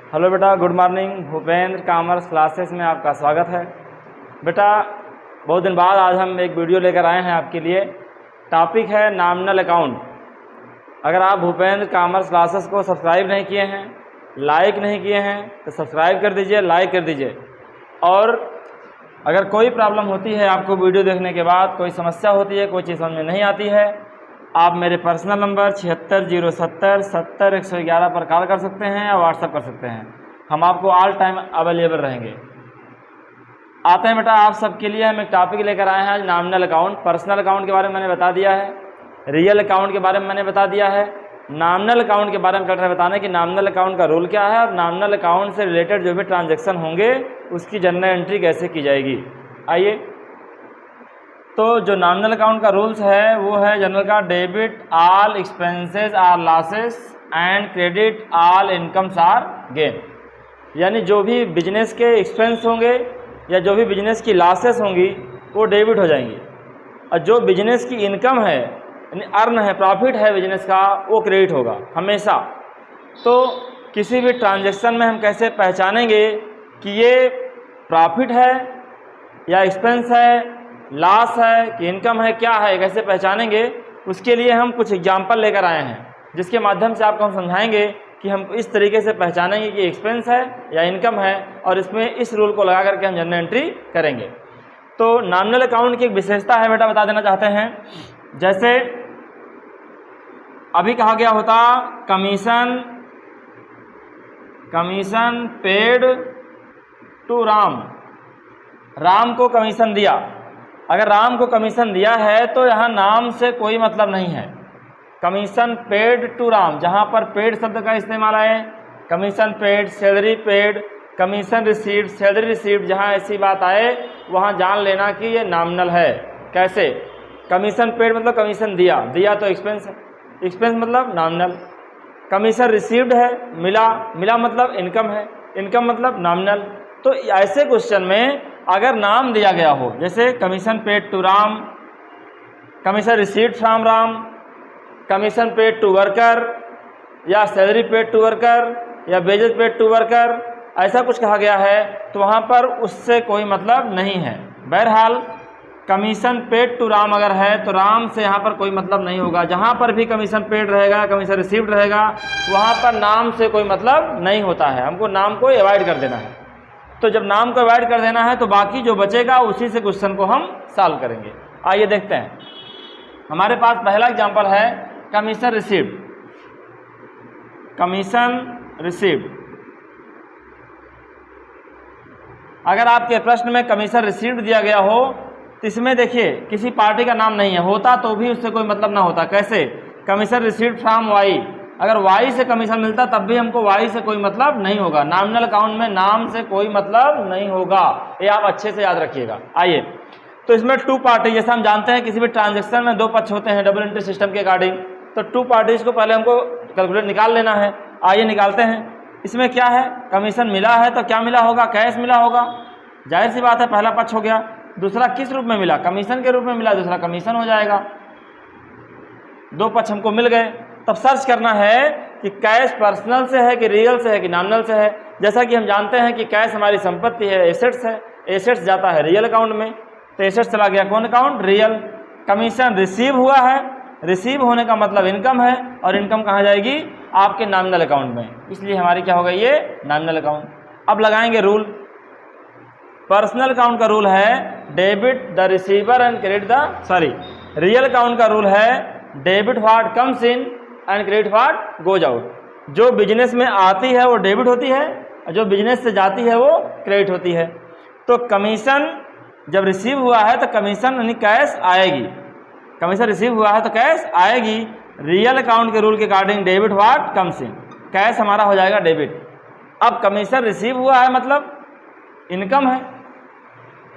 Hello बेटा, good morning. Bhupendra commerce classes में आपका स्वागत है। बेटा, बहुत दिन बाद आज हम एक वीडियो लेकर आए हैं आपके लिए। टॉपिक है नॉमिनल अकाउंट। अगर आप भूपेंद्र कॉमर्स क्लासेस को सब्सक्राइब नहीं किए हैं, लाइक नहीं किए हैं, तो सब्सक्राइब कर दीजिए, लाइक कर दीजिए। और अगर कोई प्रॉब्लम होती है आपको वीडियो देखने के बाद, कोई समस्या होती है, कोई चीज़ समझ में नहीं आती है, आप मेरे पर्सनल नंबर 7607 70 111 पर कॉल कर सकते हैं या व्हाट्सएप कर सकते हैं। हम आपको ऑल टाइम अवेलेबल रहेंगे। आते हैं बेटा, आप सबके लिए हम एक टॉपिक लेकर आए हैं आज, नॉमिनल अकाउंट। पर्सनल अकाउंट के बारे में मैंने बता दिया है, रियल अकाउंट के बारे में मैंने बता दिया है, नॉमिनल अकाउंट के बारे में कर रहे बताने कि नॉमिनल अकाउंट का रूल क्या है और नॉमिनल अकाउंट से रिलेटेड जो भी ट्रांजैक्शन होंगे उसकी जनरल एंट्री कैसे की जाएगी। आइए, तो जो नॉमिनल अकाउंट का रूल्स है वो है जनरल का debit all expenses or losses and credit all incomes or gains. यानी जो भी बिजनेस के एक्सपेंस होंगे या जो भी बिजनेस की लॉसेस होंगी वो डेबिट हो जाएंगी, और जो बिजनेस की इनकम है यानी अर्न है, प्रॉफिट है बिजनेस का, वो क्रेडिट होगा हमेशा। तो किसी भी ट्रांजैक्शन में हम कैसे पहचानेंगे कि ये प्रॉफिट है या एक्सपेंस है, लॉस है कि इनकम है, क्या है, कैसे पहचानेंगे, उसके लिए हम कुछ एग्जाम्पल लेकर आए हैं जिसके माध्यम से आपको हम समझाएंगे कि हम इस तरीके से पहचानेंगे कि एक्सपेंस है या इनकम है, और इसमें इस रूल को लगा करके हम जनरल एंट्री करेंगे। तो नॉमिनल अकाउंट की एक विशेषता है बेटा, बता देना चाहते हैं। जैसे अभी कहा गया होता commission paid to Ram, Ram को कमीशन दिया। अगर राम को कमीशन दिया है तो यहाँ नाम से कोई मतलब नहीं है। कमीशन पेड टू राम, जहाँ पर पेड शब्द का इस्तेमाल आए, commission paid, salary paid, commission received, salary received, जहाँ ऐसी बात आए वहाँ जान लेना कि ये नॉमिनल है। कैसे? कमीशन पेड मतलब कमीशन दिया, दिया तो एक्सपेंस है, एक्सपेंस मतलब नॉमिनल। कमीशन रिसीव्ड है, मिला, मिला मतलब इनकम है, इनकम मतलब नॉमिनल। तो ऐसे क्वेश्चन में अगर नाम दिया गया हो, जैसे commission paid to Ram, commission received from Ram, commission paid to worker, या सैलरी पेड टू वर्कर, या वेजेस पेड टू वर्कर, ऐसा कुछ कहा गया है तो वहाँ पर उससे कोई मतलब नहीं है। बहरहाल कमीशन पेड टू राम अगर है तो राम से यहाँ पर कोई मतलब नहीं होगा। जहाँ पर भी कमीशन पेड रहेगा, कमीशन रिसीव्ड रहेगा, वहाँ पर नाम से कोई मतलब नहीं होता है। हमको नाम को अवॉइड कर देना है। तो जब नाम को अवॉइड कर देना है तो बाकी जो बचेगा उसी से क्वेश्चन को हम सॉल्व करेंगे। आइए देखते हैं। हमारे पास पहला एग्जांपल है कमीशन रिसीव्ड। कमीशन रिसीव्ड, अगर आपके प्रश्न में कमीशन रिसीव्ड दिया गया हो तो इसमें देखिए किसी पार्टी का नाम नहीं है, होता तो भी उससे कोई मतलब ना होता। कैसे? कमीशन रिसीव्ड फ्रॉम वाई, अगर वाई से कमीशन मिलता तब भी हमको वाई से कोई मतलब नहीं होगा। नॉमिनल अकाउंट में नाम से कोई मतलब नहीं होगा, ये आप अच्छे से याद रखिएगा। आइए, तो इसमें टू पार्टी, जैसे हम जानते हैं किसी भी ट्रांजैक्शन में दो पक्ष होते हैं डबल एंट्री सिस्टम के अकॉर्डिंग, तो टू पार्टीज को पहले हमको कैलकुलेट निकाल लेना है। आइए निकालते हैं। इसमें क्या है, कमीशन मिला है तो क्या मिला होगा, कैश मिला होगा, जाहिर सी बात है, पहला पक्ष हो गया। दूसरा किस रूप में मिला, कमीशन के रूप में मिला, दूसरा कमीशन हो जाएगा। दो पक्ष हमको मिल गए, तब सर्च करना है कि कैश पर्सनल से है कि रियल से है कि नॉमिनल से है। जैसा कि हम जानते हैं कि कैश हमारी संपत्ति है, एसेट्स है, एसेट्स जाता है रियल अकाउंट में, तो एसेट्स चला गया कौन अकाउंट, रियल। कमीशन रिसीव हुआ है, रिसीव होने का मतलब इनकम है, और इनकम कहाँ जाएगी, आपके नॉमिनल अकाउंट में, इसलिए हमारी क्या होगा, ये नॉमिनल अकाउंट। अब लगाएंगे रूल। पर्सनल अकाउंट का रूल है debit the receiver and credit the real account का रूल है debit what comes in and credit what goes out. जो बिजनेस में आती है वो डेबिट होती है, और जो बिजनेस से जाती है वो क्रेडिट होती है। तो कमीशन जब रिसीव हुआ है तो कमीशन यानी कैश आएगी, कमीशन रिसीव हुआ है तो कैश आएगी। रियल अकाउंट के रूल के according debit what comes in, cash हमारा हो जाएगा डेबिट। अब कमीशन रिसीव हुआ है मतलब इनकम है,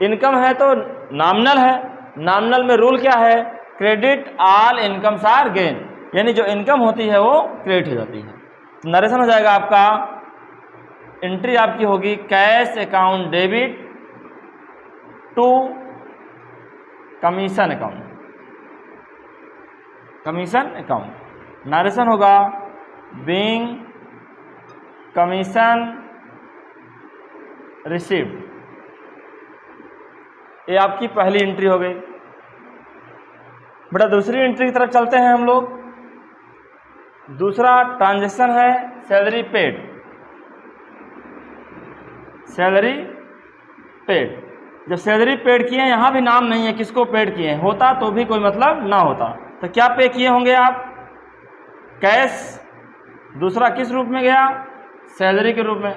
इनकम है तो नॉमिनल है। नॉमिनल में रूल क्या है, credit all incomes or gains, यानी जो इनकम होती है वो क्रेडिट हो जाती है। तो नरेशन हो जाएगा आपका, एंट्री आपकी होगी cash account debit to commission account, commission account. Narration होगा बीइंग कमीशन रिसीव्ड, ये आपकी पहली एंट्री हो गई। बेटा दूसरी एंट्री की तरफ चलते हैं हम लोग। दूसरा ट्रांजैक्शन है सैलरी पेड। सैलरी पेड, जब सैलरी पेड किए हैं, यहाँ भी नाम नहीं है किसको पेड किए हैं, होता तो भी कोई मतलब ना होता, तो क्या पे किए होंगे आप, कैश। दूसरा किस रूप में गया, सैलरी के रूप में।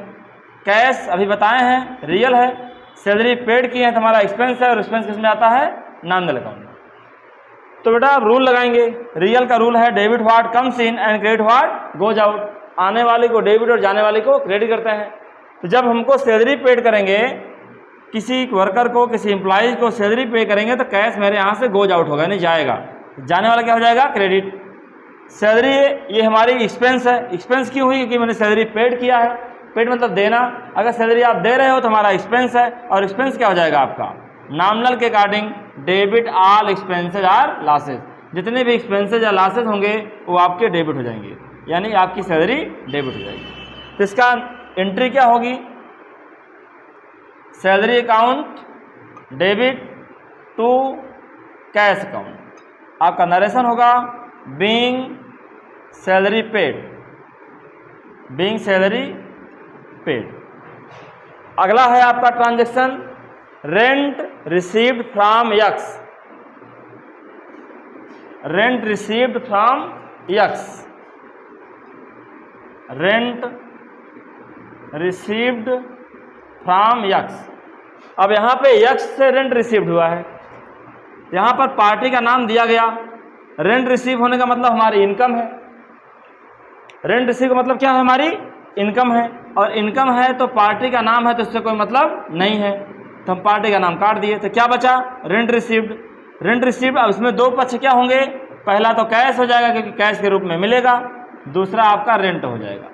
कैश अभी बताए हैं रियल है, सैलरी पेड किए हैं तो हमारा एक्सपेंस है, और एक्सपेंस किस में आता है, नॉमिनल अकाउंट में। तो बेटा आप रूल लगाएंगे, रियल का रूल है debit what comes in and credit what goes out. आने वाले को डेबिट और जाने वाले को क्रेडिट करते हैं। तो जब हमको सैलरी पेड करेंगे, किसी वर्कर को, किसी एम्प्लॉइज को सैलरी पे करेंगे, तो कैश मेरे यहाँ से गोज आउट होगा, नहीं जाएगा, जाने वाला क्या हो जाएगा, क्रेडिट। सैलरी ये हमारी एक्सपेंस है। एक्सपेंस क्यों हुई, क्योंकि मैंने सैलरी पेड किया है। पेड मतलब देना, अगर सैलरी आप दे रहे हो तो हमारा एक्सपेंस है, और एक्सपेंस क्या हो जाएगा आपका, नॉमिनल के according debit all expenses or losses. जितने भी एक्सपेंसेज या लॉसेज होंगे वो आपके डेबिट हो जाएंगे, यानी आपकी सैलरी डेबिट हो जाएगी। तो इसका एंट्री क्या होगी, salary account debit to cash account. आपका नरेशन होगा being salary paid, being salary paid. अगला है आपका ट्रांजैक्शन रेंट रिसीव्ड फ्रॉम यक्स। रेंट रिसीव्ड फ्रॉम यक्स, रेंट रिसीव्ड फ्रॉम यक्स। अब यहाँ पे यक्स से रेंट रिसीव्ड हुआ है, यहाँ पर पार्टी का नाम दिया गया। रेंट रिसीव होने का मतलब हमारी इनकम है। रेंट रिसीव का मतलब क्या है, हमारी इनकम है, और इनकम है तो पार्टी का नाम है, तो इससे कोई मतलब नहीं है, तो हम पार्टी का नाम काट दिए। तो क्या बचा, रेंट रिसीव्ड। रेंट रिसीव्ड, अब इसमें दो पक्ष क्या होंगे, पहला तो कैश हो जाएगा क्योंकि कैश के रूप में मिलेगा, दूसरा आपका रेंट हो जाएगा।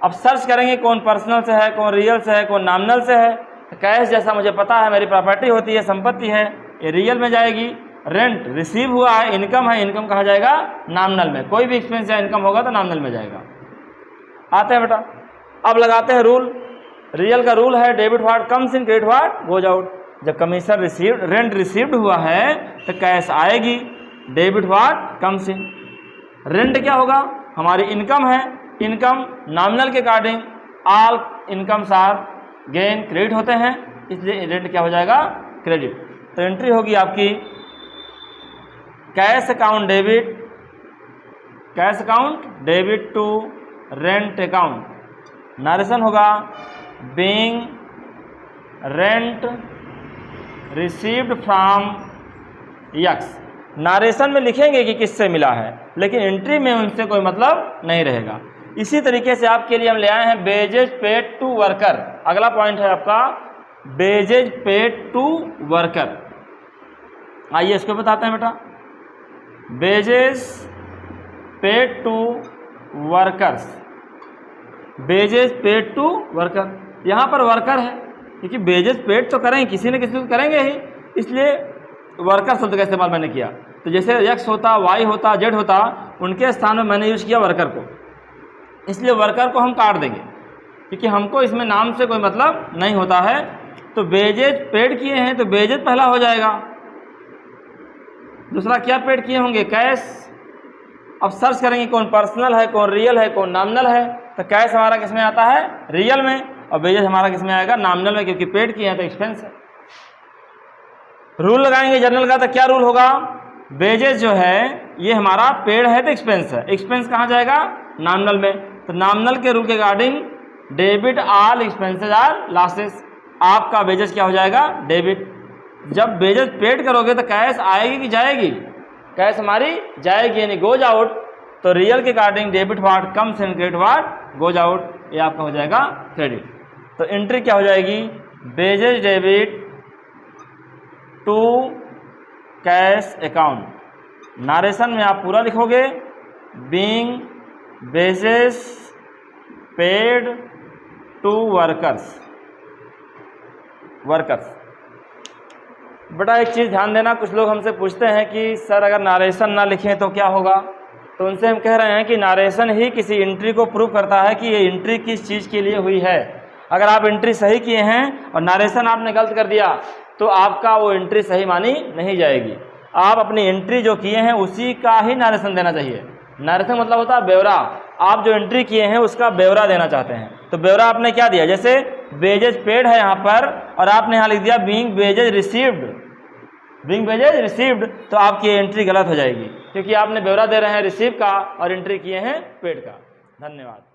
अब सर्च करेंगे कौन पर्सनल से है, कौन रियल से है, कौन नॉमिनल से है। तो कैश जैसा मुझे पता है मेरी प्रॉपर्टी होती है, संपत्ति है, ये रियल में जाएगी। रेंट रिसीव हुआ है, इनकम है, इनकम कहा जाएगा नॉमिनल में। कोई भी एक्सपेंस या इनकम होगा तो नॉमिनल में जाएगा। आते हैं बेटा, अब लगाते हैं रूल। रियल का रूल है debit what comes in credit what goes out. जब कमीशन रिसीव्ड, रेंट रिसीव्ड हुआ है तो कैश आएगी, debit what comes in. Rent क्या होगा, हमारी इनकम है, इनकम नॉमिनल के according all incomes or gains credit होते हैं, इसलिए रेंट क्या हो जाएगा, क्रेडिट। तो एंट्री होगी आपकी cash account debit, cash account debit to rent account. Narration होगा बीइंग रेंट रिसीव्ड फ्रॉम यक्स। नारेशन में लिखेंगे कि किससे मिला है, लेकिन एंट्री में उनसे कोई मतलब नहीं रहेगा। इसी तरीके से आपके लिए हम ले आए हैं वेजेज पेड टू वर्कर। अगला पॉइंट है आपका वेजेज पेड टू वर्कर। आइए इसको बताते हैं बेटा। Wages paid to workers, wages paid to worker. यहाँ पर वर्कर है क्योंकि वेजेज पेड तो करेंगे, किसी न किसी को करेंगे ही, इसलिए वर्कर शब्द का इस्तेमाल मैंने किया। तो जैसे एक्स होता, वाई होता, जेड होता, उनके स्थान में मैंने यूज किया वर्कर को, इसलिए वर्कर को हम काट देंगे क्योंकि हमको इसमें नाम से कोई मतलब नहीं होता है। तो वेजेज पेड किए हैं तो वेजेज पहला हो जाएगा, दूसरा क्या पेड किए होंगे, कैश। अब सर्च करेंगे कौन पर्सनल है, कौन रियल है, कौन नॉमिनल है। तो कैश हमारा किस में आता है, रियल में, और वेजेज हमारा किस में आएगा, नॉमिनल में, क्योंकि पेड किए हैं तो एक्सपेंस है। रूल लगाएंगे जनरल का, तो क्या रूल होगा, वेजेज जो है ये हमारा पेड है तो एक्सपेंस है, एक्सपेंस कहाँ जाएगा, नॉमिनल में। तो नॉमिनल के रूल के according debit all expenses R losses. आपका वेजेज क्या हो जाएगा, डेबिट। जब वेजेज पेड करोगे तो कैश आएगी कि जाएगी, कैश हमारी जाएगी, यानी गोज आउट। तो रियल के according debit what comes in credit what goes out, ये आपका हो जाएगा क्रेडिट। तो एंट्री क्या हो जाएगी, wages debit to cash account. Narration में आप पूरा लिखोगे being wages paid to workers. बेटा एक चीज़ ध्यान देना, कुछ लोग हमसे पूछते हैं कि सर अगर नारेशन ना लिखें तो क्या होगा। तो उनसे हम कह रहे हैं कि नारेशन ही किसी एंट्री को प्रूव करता है कि ये एंट्री किस चीज़ के लिए हुई है। अगर आप एंट्री सही किए हैं और नारेशन आपने गलत कर दिया तो आपका वो एंट्री सही मानी नहीं जाएगी। आप अपनी एंट्री जो किए हैं उसी का ही नारेशन देना चाहिए। नारेशन मतलब होता है ब्यौरा। आप जो एंट्री किए हैं उसका ब्यौरा देना चाहते हैं, तो ब्यौरा आपने क्या दिया, जैसे वेजेज पेड है यहाँ पर और आपने यहाँ लिख दिया being wages received, being wages received, तो आपकी एंट्री गलत हो जाएगी क्योंकि आपने ब्यौरा दे रहे हैं रिसीव का और एंट्री किए हैं पेड का। धन्यवाद।